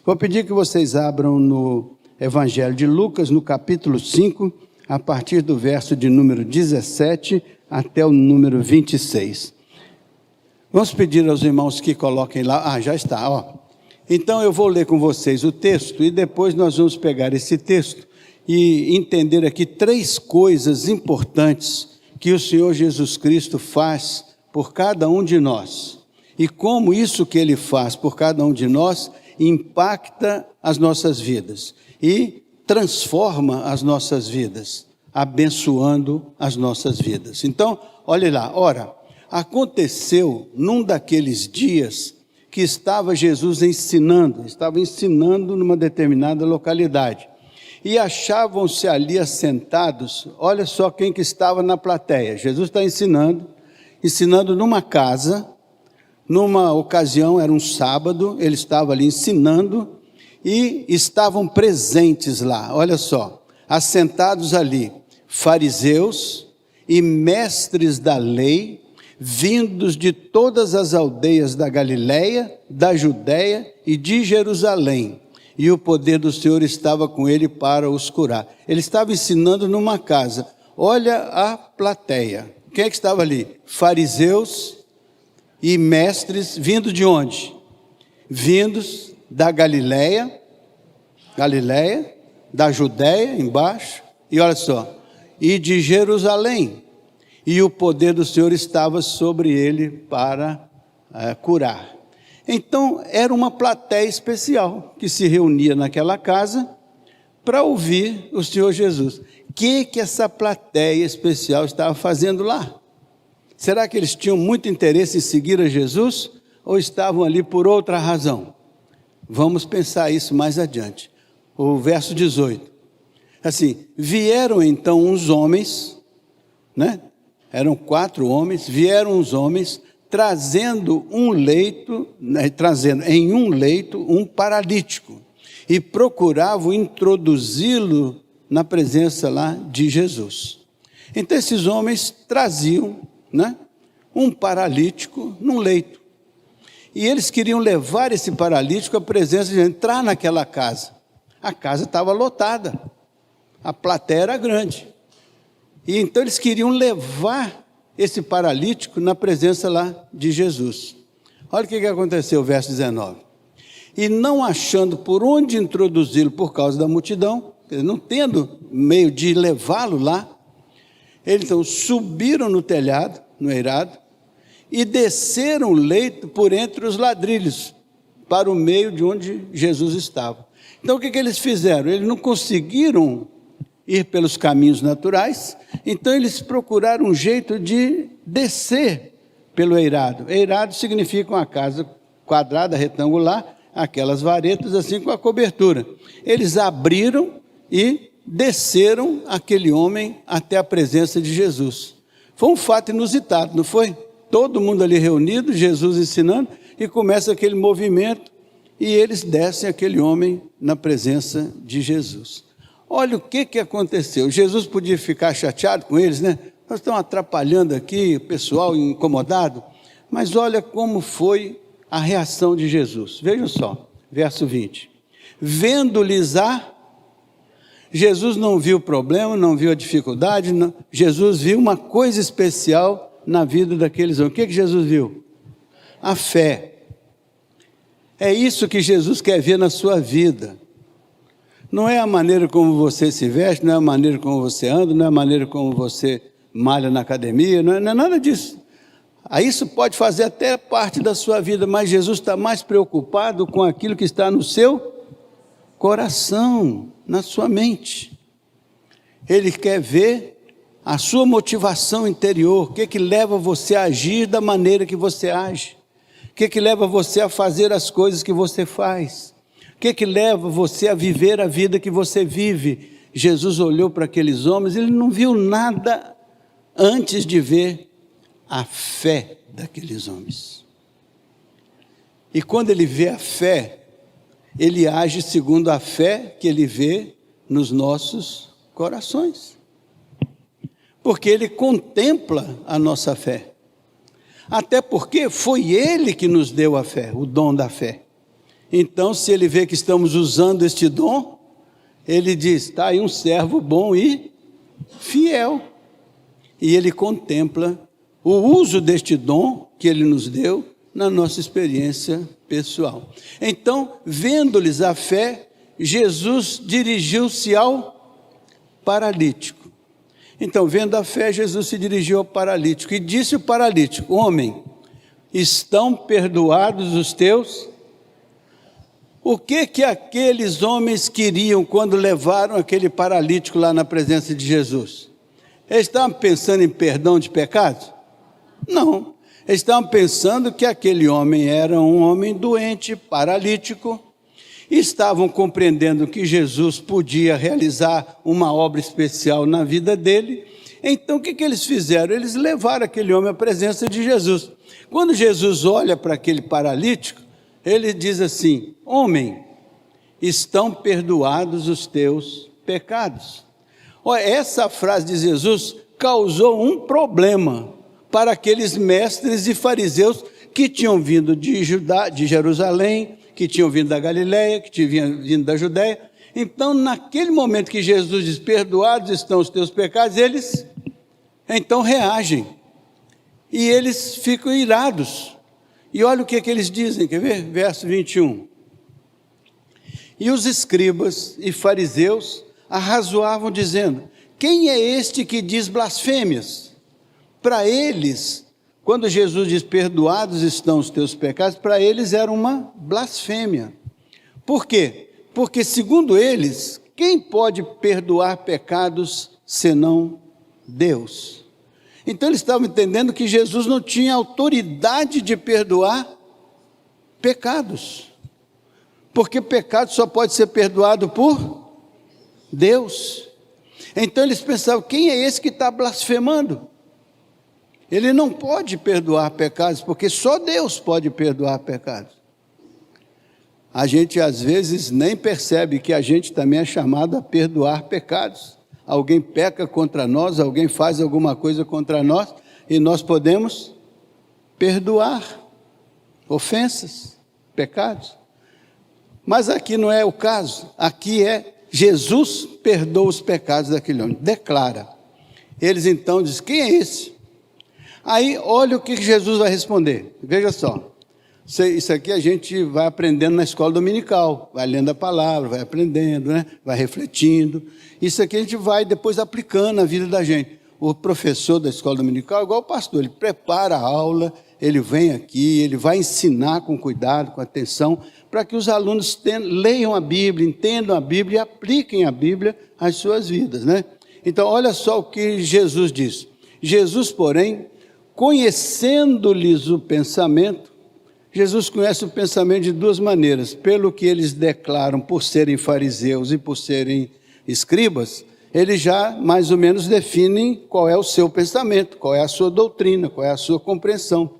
Vou pedir que vocês abram no Evangelho de Lucas, no capítulo 5, a partir do verso de número 17 até o número 26. Vamos pedir aos irmãos que coloquem lá. Já está, ó. Então eu vou ler com vocês o texto e depois nós vamos pegar esse texto e entender aqui 3 coisas importantes que o Senhor Jesus Cristo faz por cada um de nós. E como isso que Ele faz por cada um de nós impacta as nossas vidas e transforma as nossas vidas, abençoando as nossas vidas. Então, olhe lá, ora, aconteceu num daqueles dias que estava Jesus estava ensinando numa determinada localidade. E achavam-se ali assentados, olha só quem que estava na plateia. Jesus está ensinando numa casa. Numa ocasião, era um sábado, ele estava ali ensinando e estavam presentes lá, olha só, assentados ali, fariseus e mestres da lei, vindos de todas as aldeias da Galileia, da Judéia e de Jerusalém. E o poder do Senhor estava com ele para os curar. Ele estava ensinando numa casa. Olha a plateia. Quem é que estava ali? Fariseus e mestres, vindo de onde? Vindos da Galileia, da Judéia, embaixo, e olha só, e de Jerusalém, e o poder do Senhor estava sobre ele para curar. Então, era uma plateia especial, que se reunia naquela casa, para ouvir o Senhor Jesus. O que essa plateia especial estava fazendo lá? Será que eles tinham muito interesse em seguir a Jesus ou estavam ali por outra razão? Vamos pensar isso mais adiante. O verso 18. Assim, vieram então uns homens, né? Eram 4 homens, vieram uns homens trazendo em um leito um paralítico e procuravam introduzi-lo na presença lá de Jesus. Então esses homens traziam, né, um paralítico num leito. E eles queriam levar esse paralítico à presença de entrar naquela casa. A casa estava lotada, a plateia era grande. E então eles queriam levar esse paralítico na presença lá de Jesus. Olha o que aconteceu, verso 19. E não achando por onde introduzi-lo por causa da multidão, não tendo meio de levá-lo lá, eles então subiram no telhado, no eirado, e desceram o leito por entre os ladrilhos, para o meio de onde Jesus estava. Então o que eles fizeram? Eles não conseguiram ir pelos caminhos naturais, então eles procuraram um jeito de descer pelo eirado. Eirado significa uma casa quadrada, retangular, aquelas varetas assim com a cobertura. Eles abriram e desceram aquele homem até a presença de Jesus. Foi um fato inusitado, não foi? Todo mundo ali reunido, Jesus ensinando, e começa aquele movimento, e eles descem aquele homem na presença de Jesus. Olha o que aconteceu. Jesus podia ficar chateado com eles, né? Nós estamos atrapalhando aqui, o pessoal incomodado, mas olha como foi a reação de Jesus. Vejam só, verso 20. Vendo-lhes Jesus não viu o problema, não viu a dificuldade, não. Jesus viu uma coisa especial na vida daqueles homens. O que Jesus viu? A fé. É isso que Jesus quer ver na sua vida. Não é a maneira como você se veste, não é a maneira como você anda, não é a maneira como você malha na academia, não é nada disso. Isso pode fazer até parte da sua vida, mas Jesus está mais preocupado com aquilo que está no seu coração, na sua mente. Ele quer ver a sua motivação interior, o que leva você a agir da maneira que você age, o que leva você a fazer as coisas que você faz, o que leva você a viver a vida que você vive. Jesus olhou para aqueles homens, ele não viu nada antes de ver a fé daqueles homens. E quando ele vê a fé, ele age segundo a fé que ele vê nos nossos corações. Porque ele contempla a nossa fé. Até porque foi ele que nos deu a fé, o dom da fé. Então, se ele vê que estamos usando este dom, ele diz: está aí um servo bom e fiel. E ele contempla o uso deste dom que ele nos deu na nossa experiência pessoal. Então, vendo-lhes a fé, Jesus dirigiu-se ao paralítico. Então, vendo a fé, Jesus se dirigiu ao paralítico e disse ao paralítico: homem, estão perdoados os teus? O que aqueles homens queriam quando levaram aquele paralítico lá na presença de Jesus? Eles estavam pensando em perdão de pecados? Não. Eles estavam pensando que aquele homem era um homem doente, paralítico, e estavam compreendendo que Jesus podia realizar uma obra especial na vida dele. Então, o que eles fizeram? Eles levaram aquele homem à presença de Jesus. Quando Jesus olha para aquele paralítico, ele diz assim: homem, estão perdoados os teus pecados. Olha, essa frase de Jesus causou um problema para aqueles mestres e fariseus que tinham vindo de Jerusalém, que tinham vindo da Galileia, que tinham vindo da Judéia. Então, naquele momento que Jesus diz: perdoados estão os teus pecados, eles então reagem e eles ficam irados. E olha o que eles dizem, quer ver? Verso 21. E os escribas e fariseus arrazoavam, dizendo: quem é este que diz blasfêmias? Para eles, quando Jesus diz: perdoados estão os teus pecados, para eles era uma blasfêmia. Por quê? Porque, segundo eles, quem pode perdoar pecados senão Deus? Então eles estavam entendendo que Jesus não tinha autoridade de perdoar pecados, porque pecado só pode ser perdoado por Deus. Então eles pensavam: quem é esse que está blasfemando? Ele não pode perdoar pecados, porque só Deus pode perdoar pecados. A gente às vezes nem percebe que a gente também é chamado a perdoar pecados. Alguém peca contra nós, alguém faz alguma coisa contra nós, e nós podemos perdoar ofensas, pecados. Mas aqui não é o caso. Aqui é: Jesus perdoa os pecados daquele homem, declara. Eles então dizem: quem é esse? Aí olha o que Jesus vai responder. Veja só, isso aqui a gente vai aprendendo na escola dominical, vai lendo a palavra, vai aprendendo, né? Vai refletindo. Isso aqui a gente vai depois aplicando na vida da gente. O professor da escola dominical é igual o pastor, ele prepara a aula, ele vem aqui, ele vai ensinar com cuidado, com atenção, para que os alunos leiam a Bíblia, entendam a Bíblia e apliquem a Bíblia às suas vidas, né? Então, olha só o que Jesus diz. Jesus, porém, conhecendo-lhes o pensamento, Jesus conhece o pensamento de duas maneiras: pelo que eles declaram por serem fariseus e por serem escribas, eles já mais ou menos definem qual é o seu pensamento, qual é a sua doutrina, qual é a sua compreensão.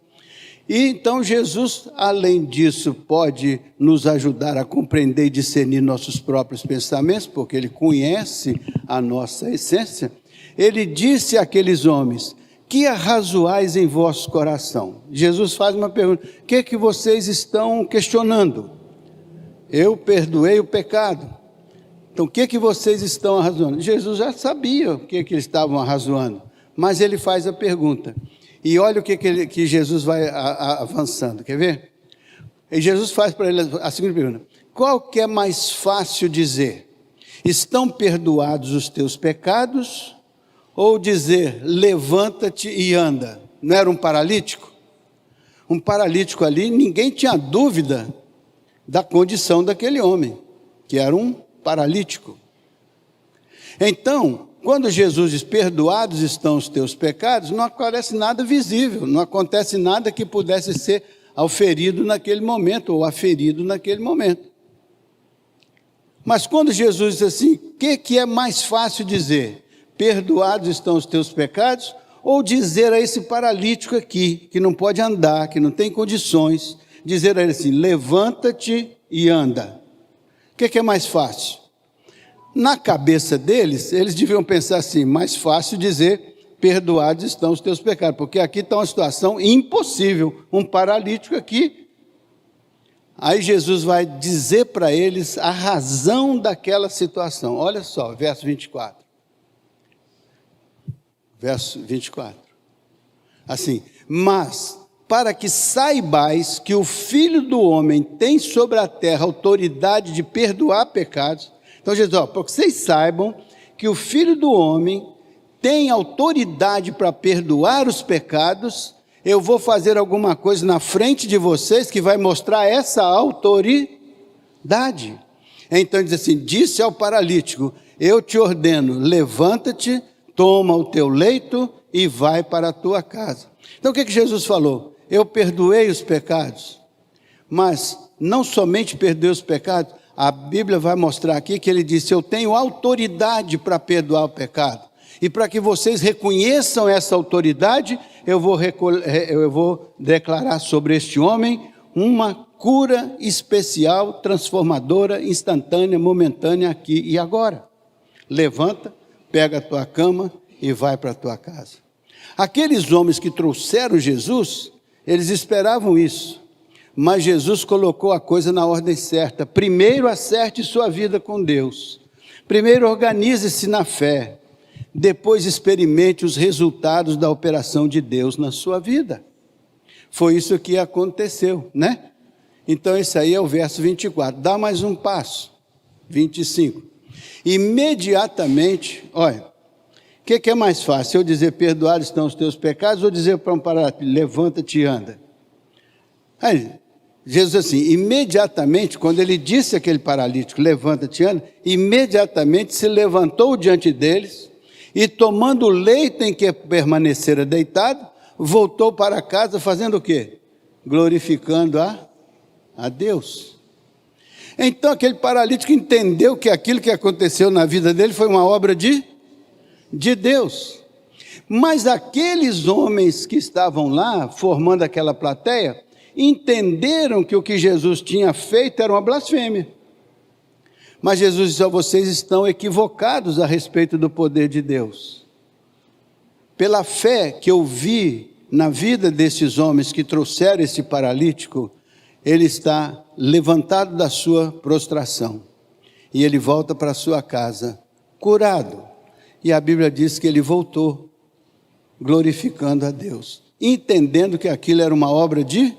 E então Jesus, além disso, pode nos ajudar a compreender e discernir nossos próprios pensamentos, porque Ele conhece a nossa essência. Ele disse àqueles homens: que arrazoais em vosso coração? Jesus faz uma pergunta: o que é que vocês estão questionando? Eu perdoei o pecado. Então, o que é que vocês estão arrazoando? Jesus já sabia o que é que eles estavam arrazoando, mas ele faz a pergunta. E olha o que Jesus vai avançando, quer ver? E Jesus faz para ele a segunda pergunta: qual que é mais fácil dizer? Estão perdoados os teus pecados? Ou dizer: levanta-te e anda? Não era um paralítico? Um paralítico ali, ninguém tinha dúvida da condição daquele homem, que era um paralítico. Então, quando Jesus diz: perdoados estão os teus pecados, não aparece nada visível, não acontece nada que pudesse ser auferido naquele momento, ou aferido naquele momento. Mas quando Jesus diz assim, o que é mais fácil dizer? Perdoados estão os teus pecados? Ou dizer a esse paralítico aqui, que não pode andar, que não tem condições, dizer a ele assim: levanta-te e anda. O que é mais fácil? Na cabeça deles, eles deviam pensar assim: mais fácil dizer: perdoados estão os teus pecados, porque aqui está uma situação impossível, um paralítico aqui. Aí Jesus vai dizer para eles a razão daquela situação. Olha só, verso 24. Verso 24. Assim, mas para que saibais que o Filho do Homem tem sobre a terra autoridade de perdoar pecados. Então Jesus, para que vocês saibam que o Filho do Homem tem autoridade para perdoar os pecados, eu vou fazer alguma coisa na frente de vocês que vai mostrar essa autoridade. Então diz assim, disse ao paralítico, eu te ordeno, levanta-te, toma o teu leito e vai para a tua casa. Então o que Jesus falou? Eu perdoei os pecados, mas não somente perdoei os pecados, a Bíblia vai mostrar aqui que ele disse, eu tenho autoridade para perdoar o pecado. E para que vocês reconheçam essa autoridade, eu vou declarar sobre este homem uma cura especial, transformadora, instantânea, momentânea aqui e agora. Levanta, pega a tua cama e vai para a tua casa. Aqueles homens que trouxeram Jesus, eles esperavam isso, mas Jesus colocou a coisa na ordem certa. Primeiro acerte sua vida com Deus, primeiro organize-se na fé, depois experimente os resultados da operação de Deus na sua vida. Foi isso que aconteceu, né? Então esse aí é o verso 24, dá mais um passo, 25. Imediatamente, olha, o que é mais fácil? Eu dizer, perdoados estão os teus pecados, ou dizer para um paralítico, levanta-te e anda? Aí, Jesus assim, imediatamente, quando ele disse àquele paralítico, levanta-te e anda, imediatamente se levantou diante deles, e tomando o leito em que permanecera deitado, voltou para casa fazendo o quê? Glorificando a Deus. Então aquele paralítico entendeu que aquilo que aconteceu na vida dele foi uma obra de Deus. Mas aqueles homens que estavam lá, formando aquela plateia, entenderam que o que Jesus tinha feito era uma blasfêmia. Mas Jesus disse, vocês estão equivocados a respeito do poder de Deus. Pela fé que eu vi na vida desses homens que trouxeram esse paralítico, ele está levantado da sua prostração. E ele volta para a sua casa, curado. E a Bíblia diz que ele voltou, glorificando a Deus, entendendo que aquilo era uma obra de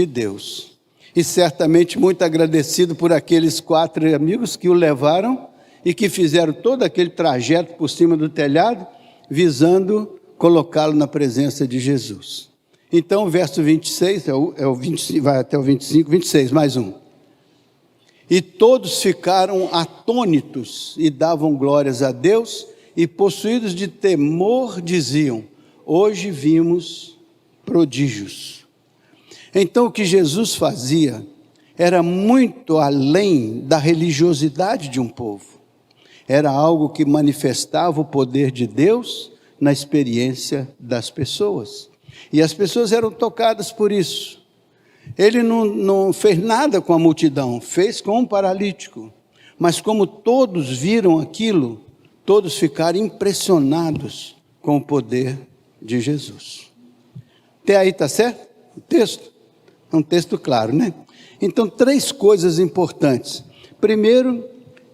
Deus. E certamente muito agradecido por aqueles 4 amigos que o levaram e que fizeram todo aquele trajeto por cima do telhado, visando colocá-lo na presença de Jesus. Então, o verso 26, vai até o 25, 26, mais um. E todos ficaram atônitos e davam glórias a Deus, e possuídos de temor diziam, hoje vimos prodígios. Então o que Jesus fazia era muito além da religiosidade de um povo. Era algo que manifestava o poder de Deus na experiência das pessoas. E as pessoas eram tocadas por isso. Ele não fez nada com a multidão, fez com um paralítico. Mas como todos viram aquilo, todos ficaram impressionados com o poder de Jesus. Até aí está certo? O texto? É um texto claro, né? Então, 3 coisas importantes. Primeiro,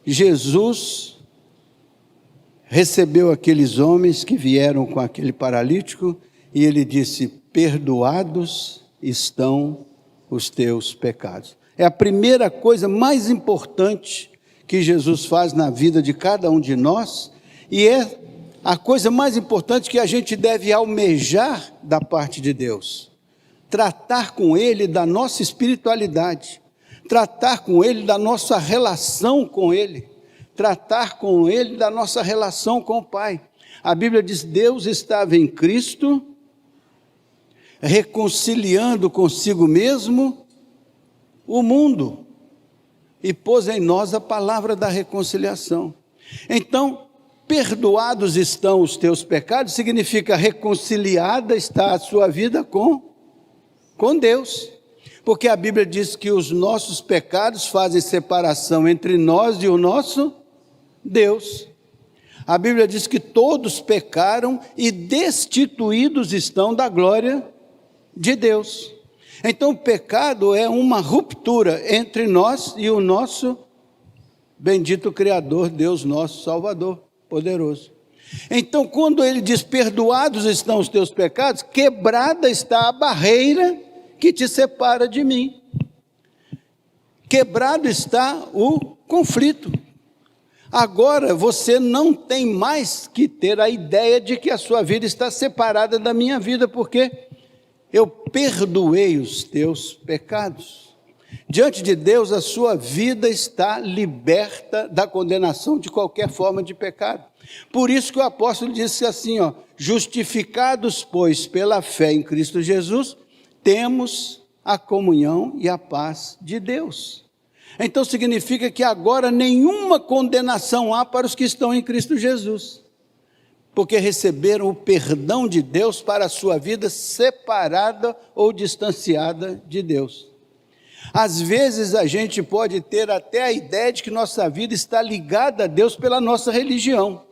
Jesus recebeu aqueles homens que vieram com aquele paralítico e ele disse, perdoados estão os teus pecados. É a primeira coisa mais importante que Jesus faz na vida de cada um de nós e é a coisa mais importante que a gente deve almejar da parte de Deus. Tratar com Ele da nossa espiritualidade, tratar com Ele da nossa relação com Ele, tratar com Ele da nossa relação com o Pai. A Bíblia diz, Deus estava em Cristo, reconciliando consigo mesmo o mundo, e pôs em nós a palavra da reconciliação. Então, perdoados estão os teus pecados, significa reconciliada está a sua vida com Deus, porque a Bíblia diz que os nossos pecados fazem separação entre nós e o nosso Deus. A Bíblia diz que todos pecaram e destituídos estão da glória de Deus. Então o pecado é uma ruptura entre nós e o nosso bendito Criador, Deus nosso Salvador poderoso. Então quando ele diz, perdoados estão os teus pecados, quebrada está a barreira que te separa de mim. Quebrado está o conflito. Agora você não tem mais que ter a ideia de que a sua vida está separada da minha vida, porque eu perdoei os teus pecados. Diante de Deus, a sua vida está liberta da condenação de qualquer forma de pecado. Por isso que o apóstolo disse assim, justificados, pois, pela fé em Cristo Jesus, temos a comunhão e a paz de Deus. Então significa que agora nenhuma condenação há para os que estão em Cristo Jesus, porque receberam o perdão de Deus para a sua vida separada ou distanciada de Deus. Às vezes a gente pode ter até a ideia de que nossa vida está ligada a Deus pela nossa religião,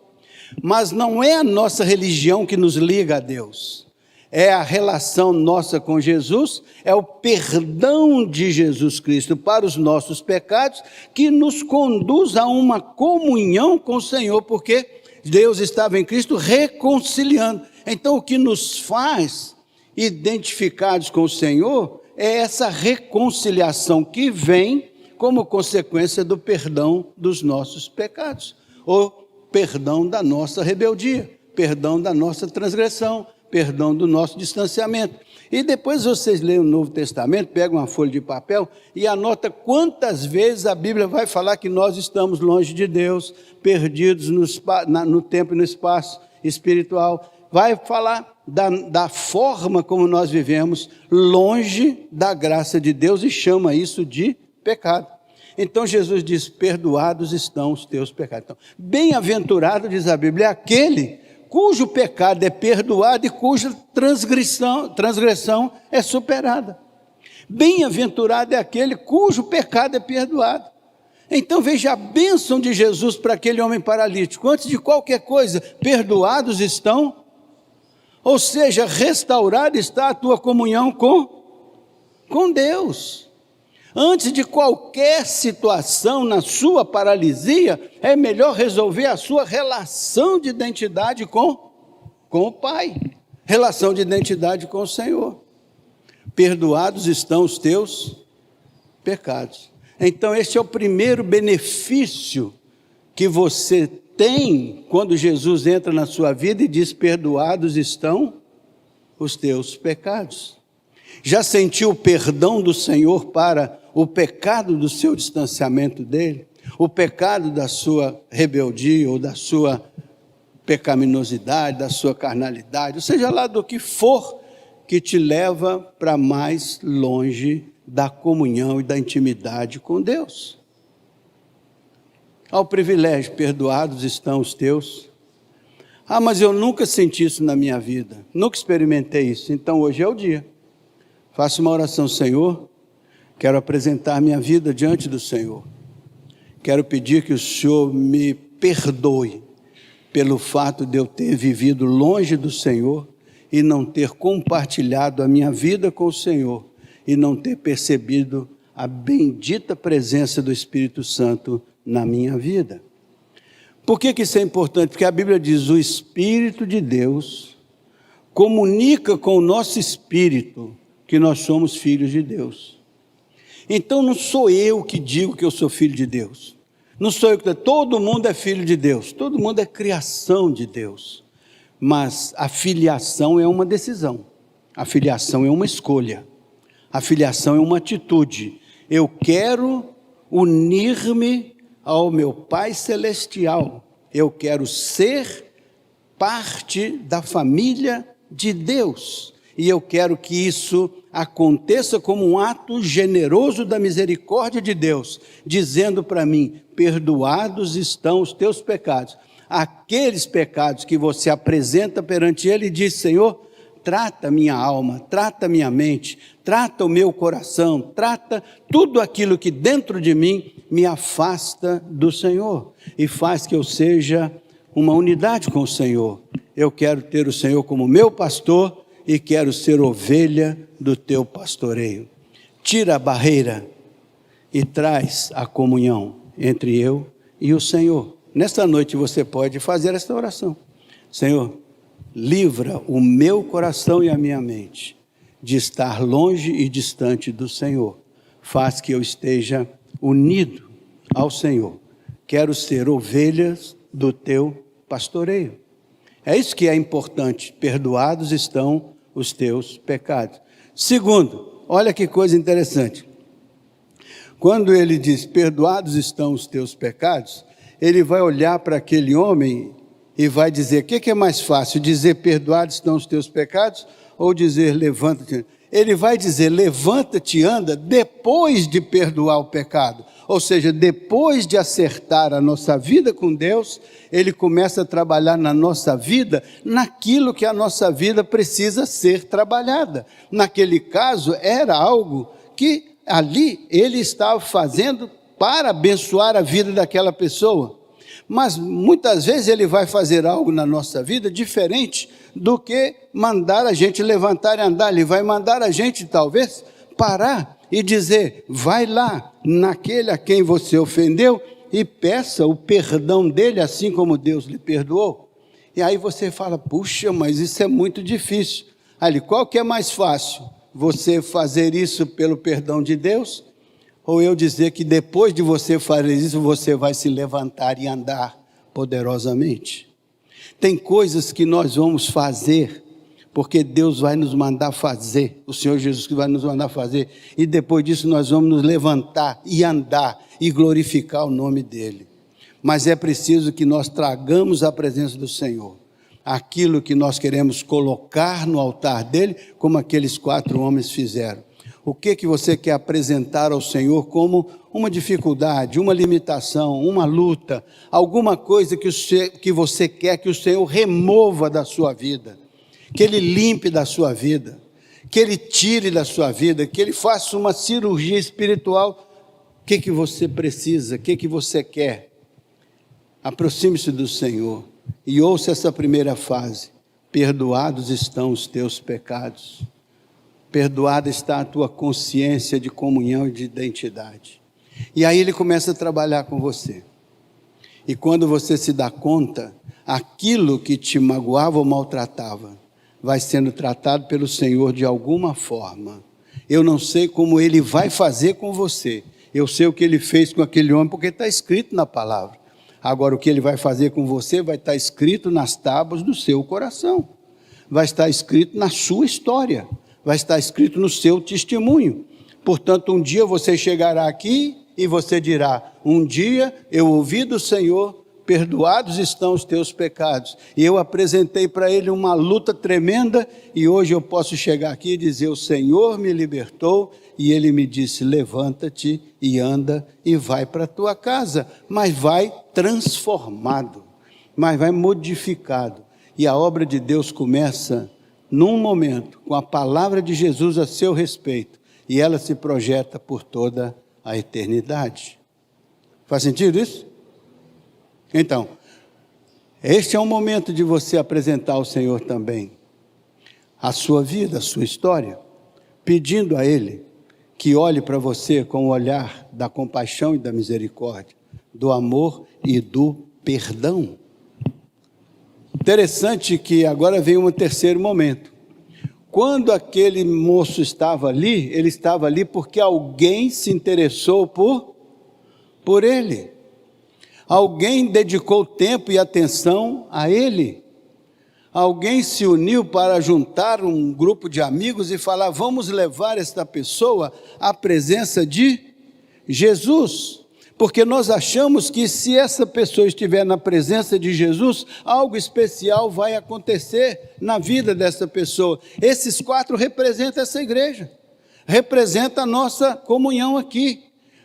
mas não é a nossa religião que nos liga a Deus. É a relação nossa com Jesus, é o perdão de Jesus Cristo para os nossos pecados, que nos conduz a uma comunhão com o Senhor, porque Deus estava em Cristo reconciliando. Então o que nos faz identificados com o Senhor é essa reconciliação que vem como consequência do perdão dos nossos pecados, ou perdão da nossa rebeldia, perdão da nossa transgressão, perdão do nosso distanciamento. E depois vocês leem o Novo Testamento, pegam uma folha de papel e anota quantas vezes a Bíblia vai falar que nós estamos longe de Deus, perdidos no tempo e no espaço espiritual. Vai falar da forma como nós vivemos longe da graça de Deus e chama isso de pecado. Então Jesus diz, perdoados estão os teus pecados. Então, bem-aventurado, diz a Bíblia, é aquele cujo pecado é perdoado e cuja transgressão é superada. Bem-aventurado é aquele cujo pecado é perdoado. Então veja a bênção de Jesus para aquele homem paralítico. Antes de qualquer coisa, perdoados estão, ou seja, restaurada está a tua comunhão com Deus. Antes de qualquer situação na sua paralisia, é melhor resolver a sua relação de identidade com o Pai, relação de identidade com o Senhor. Perdoados estão os teus pecados. Então este é o primeiro benefício que você tem quando Jesus entra na sua vida e diz, perdoados estão os teus pecados. Já sentiu o perdão do Senhor para o pecado do seu distanciamento dele? O pecado da sua rebeldia ou da sua pecaminosidade, da sua carnalidade, ou seja lá do que for que te leva para mais longe da comunhão e da intimidade com Deus. Ao privilégio, perdoados estão os teus. Mas eu nunca senti isso na minha vida, nunca experimentei isso, então hoje é o dia. Faça uma oração, Senhor, quero apresentar minha vida diante do Senhor. Quero pedir que o Senhor me perdoe pelo fato de eu ter vivido longe do Senhor e não ter compartilhado a minha vida com o Senhor e não ter percebido a bendita presença do Espírito Santo na minha vida. Por que isso é importante? Porque a Bíblia diz, o Espírito de Deus comunica com o nosso espírito que nós somos filhos de Deus. Então não sou eu que digo que eu sou filho de Deus. Não sou eu que digo, todo mundo é filho de Deus. Todo mundo é criação de Deus. Mas a filiação é uma decisão. A filiação é uma escolha. A filiação é uma atitude. Eu quero unir-me ao meu Pai Celestial. Eu quero ser parte da família de Deus. E eu quero que isso aconteça como um ato generoso da misericórdia de Deus, dizendo para mim, perdoados estão os teus pecados. Aqueles pecados que você apresenta perante Ele e diz, Senhor, trata minha alma, trata minha mente, trata o meu coração, trata tudo aquilo que dentro de mim me afasta do Senhor e faz que eu seja uma unidade com o Senhor. Eu quero ter o Senhor como meu pastor e quero ser ovelha do teu pastoreio. Tira a barreira e traz a comunhão entre eu e o Senhor. Nesta noite você pode fazer esta oração. Senhor, livra o meu coração e a minha mente de estar longe e distante do Senhor. Faz que eu esteja unido ao Senhor. Quero ser ovelhas do teu pastoreio. É isso que é importante. Perdoados estão os teus pecados. Segundo, olha que coisa interessante. Quando ele diz, perdoados estão os teus pecados, ele vai olhar para aquele homem e vai dizer, o que é mais fácil, dizer perdoados estão os teus pecados ou dizer levanta-te? Ele vai dizer levanta-te e anda depois de perdoar o pecado. Ou seja, depois de acertar a nossa vida com Deus, Ele começa a trabalhar na nossa vida, naquilo que a nossa vida precisa ser trabalhada. Naquele caso, era algo que ali Ele estava fazendo para abençoar a vida daquela pessoa. Mas muitas vezes Ele vai fazer algo na nossa vida diferente do que mandar a gente levantar e andar. Ele vai mandar a gente talvez parar e dizer, vai lá naquele a quem você ofendeu e peça o perdão dele, assim como Deus lhe perdoou. E aí você fala, puxa, mas isso é muito difícil. Ali, qual que é mais fácil? Você fazer isso pelo perdão de Deus? Ou eu dizer que depois de você fazer isso, você vai se levantar e andar poderosamente? Tem coisas que nós vamos fazer porque Deus vai nos mandar fazer, o Senhor Jesus que vai nos mandar fazer, e depois disso nós vamos nos levantar e andar e glorificar o nome dEle. Mas é preciso que nós tragamos à presença do Senhor aquilo que nós queremos colocar no altar dEle, como aqueles 4 homens fizeram. O que você quer apresentar ao Senhor como uma dificuldade, uma limitação, uma luta, alguma coisa que você quer que o Senhor remova da sua vida, que Ele limpe da sua vida, que Ele tire da sua vida, que Ele faça uma cirurgia espiritual. O que você precisa, o que você quer? Aproxime-se do Senhor e ouça essa primeira fase. Perdoados estão os teus pecados. Perdoada está a tua consciência de comunhão e de identidade. E aí Ele começa a trabalhar com você. E quando você se dá conta, aquilo que te magoava ou maltratava, vai sendo tratado pelo Senhor de alguma forma. Eu não sei como Ele vai fazer com você. Eu sei o que Ele fez com aquele homem, porque está escrito na palavra. Agora, o que Ele vai fazer com você vai estar escrito nas tábuas do seu coração. Vai estar escrito na sua história. Vai estar escrito no seu testemunho. Portanto, um dia você chegará aqui e você dirá, um dia eu ouvi do Senhor, perdoados estão os teus pecados. E eu apresentei para Ele uma luta tremenda, e hoje eu posso chegar aqui e dizer, o Senhor me libertou, e Ele me disse, levanta-te e anda e vai para a tua casa. Mas vai transformado, mas vai modificado. E a obra de Deus começa num momento, com a palavra de Jesus a seu respeito, e ela se projeta por toda a eternidade. Faz sentido isso? Então, este é um momento de você apresentar ao Senhor também a sua vida, a sua história, pedindo a Ele que olhe para você com o olhar da compaixão e da misericórdia, do amor e do perdão. Interessante que agora vem um terceiro momento. Quando aquele moço estava ali, ele estava ali porque alguém se interessou por ele. Alguém dedicou tempo e atenção a ele. Alguém se uniu para juntar um grupo de amigos e falar, vamos levar esta pessoa à presença de Jesus. Porque nós achamos que se essa pessoa estiver na presença de Jesus, algo especial vai acontecer na vida dessa pessoa. Esses 4 representam essa igreja, representa a nossa comunhão aqui,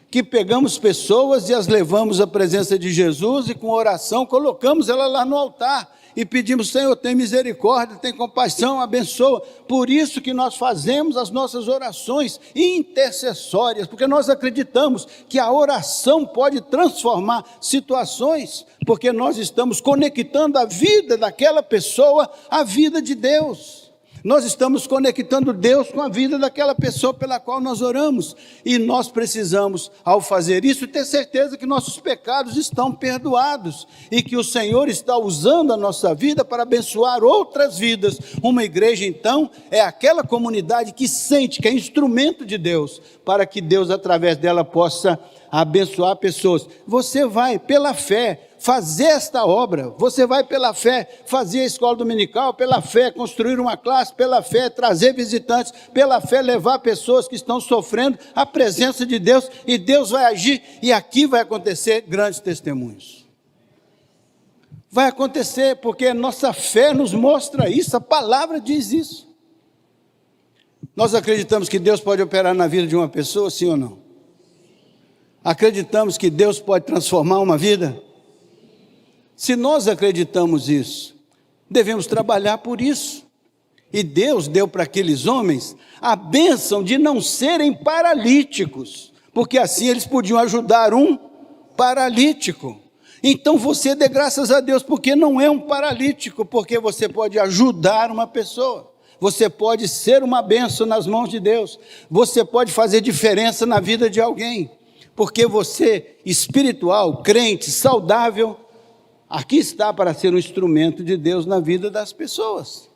que pegamos pessoas e as levamos à presença de Jesus e com oração colocamos ela lá no altar e pedimos, Senhor, tem misericórdia, tem compaixão, abençoa. Por isso que nós fazemos as nossas orações intercessórias, porque nós acreditamos que a oração pode transformar situações, porque nós estamos conectando a vida daquela pessoa à vida de Deus. Nós estamos conectando Deus com a vida daquela pessoa pela qual nós oramos. E nós precisamos, ao fazer isso, ter certeza que nossos pecados estão perdoados e que o Senhor está usando a nossa vida para abençoar outras vidas. Uma igreja, então, é aquela comunidade que sente que é instrumento de Deus, para que Deus, através dela, possa abençoar pessoas. Você vai, pela fé, fazer esta obra, você vai pela fé fazer a escola dominical, pela fé construir uma classe, pela fé trazer visitantes, pela fé levar pessoas que estão sofrendo a presença de Deus, e Deus vai agir, e aqui vai acontecer grandes testemunhos. Vai acontecer, porque a nossa fé nos mostra isso, a palavra diz isso. Nós acreditamos que Deus pode operar na vida de uma pessoa, sim ou não? Acreditamos que Deus pode transformar uma vida? Se nós acreditamos isso, devemos trabalhar por isso. E Deus deu para aqueles homens a bênção de não serem paralíticos, porque assim eles podiam ajudar um paralítico. Então você dê graças a Deus, porque não é um paralítico, porque você pode ajudar uma pessoa. Você pode ser uma bênção nas mãos de Deus. Você pode fazer diferença na vida de alguém. Porque você, espiritual, crente, saudável, aqui está para ser um instrumento de Deus na vida das pessoas.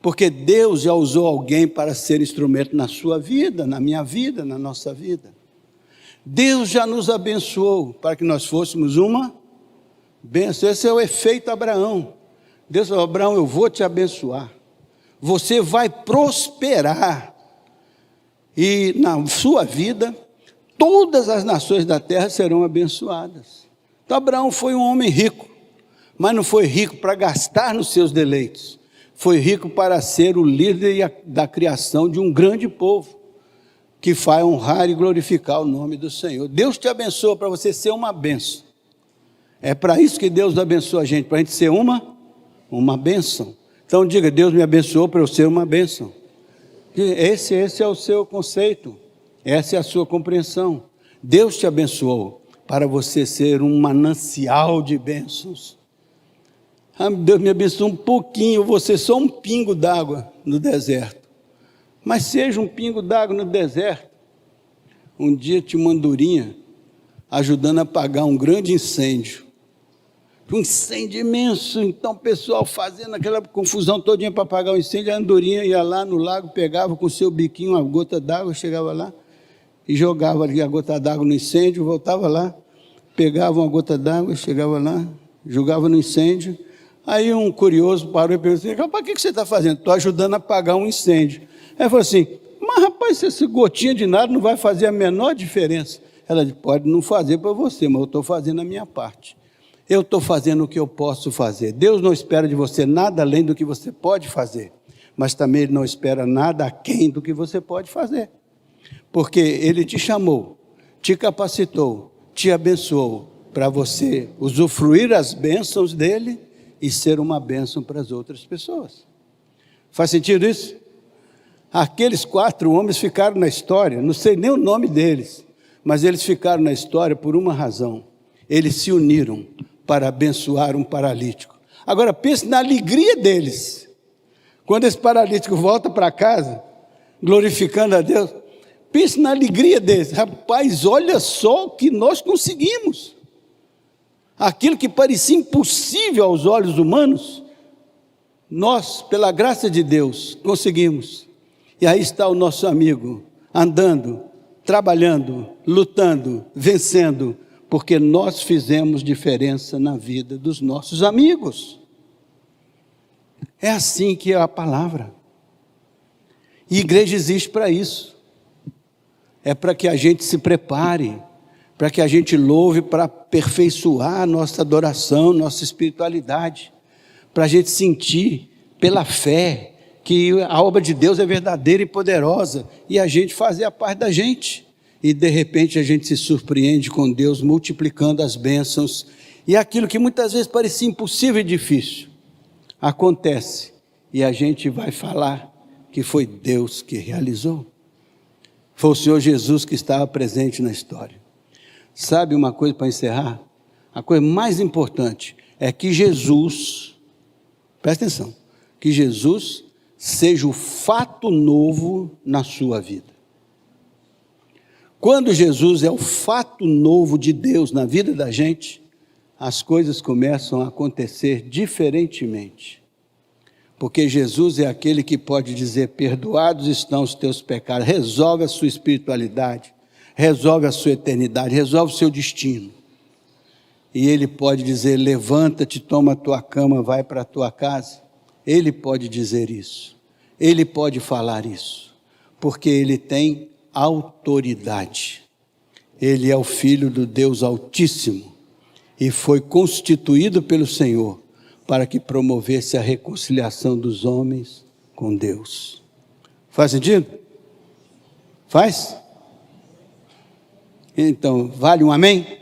Porque Deus já usou alguém para ser instrumento na sua vida, na minha vida, na nossa vida. Deus já nos abençoou para que nós fôssemos uma bênção. Esse é o efeito Abraão. Deus falou: Abraão, eu vou te abençoar. Você vai prosperar. E na sua vida, todas as nações da terra serão abençoadas. Então Abraão foi um homem rico, mas não foi rico para gastar nos seus deleites. Foi rico para ser o líder da criação de um grande povo, que vai honrar e glorificar o nome do Senhor. Deus te abençoa para você ser uma bênção. É para isso que Deus abençoa a gente, para a gente ser uma bênção. Então diga: Deus me abençoou para eu ser uma bênção. Esse é o seu conceito. Essa é a sua compreensão. Deus te abençoou para você ser um manancial de bênçãos. Deus me abençoou um pouquinho, você só um pingo d'água no deserto. Mas seja um pingo d'água no deserto. Um dia tinha uma andorinha ajudando a apagar um grande incêndio. Um incêndio imenso, então o pessoal fazendo aquela confusão todinha para apagar o incêndio. A andorinha ia lá no lago, pegava com o seu biquinho uma gota d'água, chegava lá e jogava ali a gota d'água no incêndio, voltava lá, pegava uma gota d'água, chegava lá, jogava no incêndio. Aí um curioso parou e perguntou assim: para que você está fazendo? Estou ajudando a apagar um incêndio. Aí falou assim: mas rapaz, essa gotinha de nada não vai fazer a menor diferença. Ela disse: pode não fazer para você, mas eu estou fazendo a minha parte. Eu estou fazendo o que eu posso fazer. Deus não espera de você nada além do que você pode fazer, mas também Ele não espera nada aquém do que você pode fazer. Porque Ele te chamou, te capacitou, te abençoou para você usufruir as bênçãos dEle e ser uma bênção para as outras pessoas. Faz sentido isso? Aqueles 4 homens ficaram na história, não sei nem o nome deles, mas eles ficaram na história por uma razão: eles se uniram para abençoar um paralítico. Agora pense na alegria deles, quando esse paralítico volta para casa, glorificando a Deus. Pense na alegria deles: rapaz, olha só o que nós conseguimos. Aquilo que parecia impossível aos olhos humanos, nós, pela graça de Deus, conseguimos. E aí está o nosso amigo, andando, trabalhando, lutando, vencendo, porque nós fizemos diferença na vida dos nossos amigos. É assim que é a palavra. E a igreja existe para isso. É para que a gente se prepare, para que a gente louve, para aperfeiçoar a nossa adoração, nossa espiritualidade, para a gente sentir pela fé que a obra de Deus é verdadeira e poderosa, e a gente fazer a parte da gente, e de repente a gente se surpreende com Deus multiplicando as bênçãos, e aquilo que muitas vezes parecia impossível e difícil, acontece, e a gente vai falar que foi Deus que realizou. Foi o Senhor Jesus que estava presente na história. Sabe uma coisa para encerrar? A coisa mais importante é que Jesus, presta atenção, que Jesus seja o fato novo na sua vida. Quando Jesus é o fato novo de Deus na vida da gente, as coisas começam a acontecer diferentemente. Porque Jesus é aquele que pode dizer: perdoados estão os teus pecados, resolve a sua espiritualidade, resolve a sua eternidade, resolve o seu destino. E Ele pode dizer: levanta-te, toma a tua cama, vai para a tua casa. Ele pode dizer isso, Ele pode falar isso, porque Ele tem autoridade. Ele é o Filho do Deus Altíssimo e foi constituído pelo Senhor para que promovesse a reconciliação dos homens com Deus. Faz sentido? Faz? Então, vale um amém?